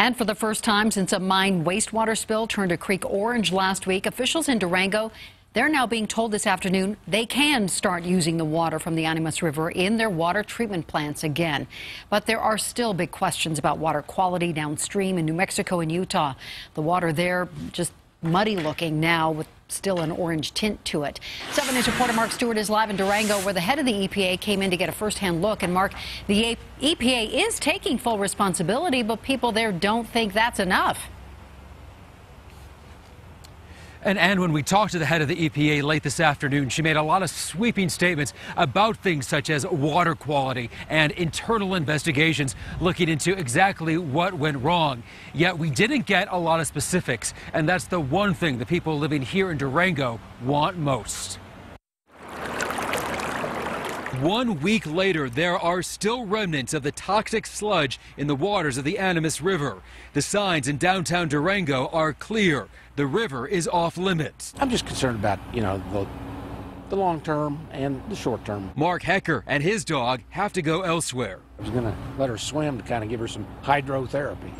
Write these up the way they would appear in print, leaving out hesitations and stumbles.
And for the first time since a mine wastewater spill turned a creek orange last week, officials in Durango, they're now being told this afternoon they can start using the water from the Animas River in their water treatment plants again. But there are still big questions about water quality downstream in New Mexico and Utah. The water there just muddy looking now with still an orange tint to it. 7 News reporter Marc Stewart is live in Durango, where the head of the EPA came in to get a first-hand look. And Marc, the EPA is taking full responsibility, but people there don't think that's enough. And when we talked to the head of the EPA late this afternoon, she made a lot of sweeping statements about things such as water quality and internal investigations looking into exactly what went wrong. Yet we didn't get a lot of specifics, and that's the one thing the people living here in Durango want most. 1 week later, there are still remnants of the toxic sludge in the waters of the Animas River. The signs in downtown Durango are clear. The river is off limits. I'm just concerned about, the long term and the short term. Mark Hecker and his dog have to go elsewhere. I was going to let her swim to kind of give her some hydrotherapy,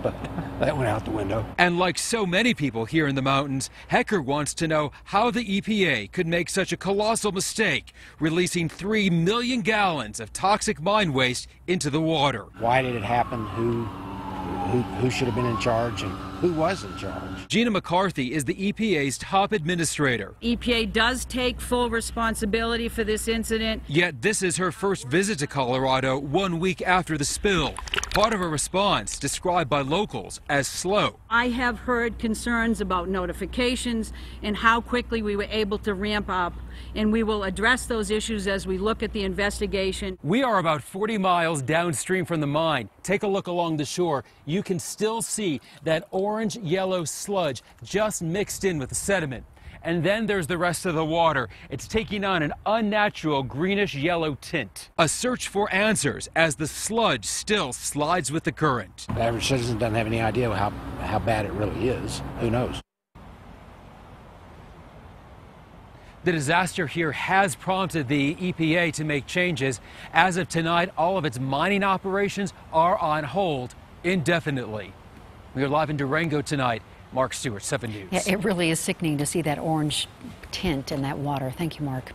but that went out the window. And like so many people here in the mountains, Hecker wants to know how the EPA could make such a colossal mistake, releasing 3 million gallons of toxic mine waste into the water. Why did it happen? Who should have been in charge and who was in charge? Gina McCarthy is the EPA's top administrator. EPA does take full responsibility for this incident. Yet this is her first visit to Colorado 1 week after the spill. Part of a response described by locals as slow. I have heard concerns about notifications and how quickly we were able to ramp up, and we will address those issues as we look at the investigation. We are about 40 miles downstream from the mine. Take a look along the shore. You can still see that orange-yellow sludge just mixed in with the sediment. And then there's the rest of the water. It's taking on an unnatural greenish-yellow tint. A search for answers as the sludge still slides with the current. The average citizen doesn't have any idea how bad it really is. Who knows? The disaster here has prompted the EPA to make changes. As of tonight, all of its mining operations are on hold indefinitely. We are live in Durango tonight. Marc Stewart, 7 News. Yeah, it really is sickening to see that orange tint in that water. Thank you, Marc.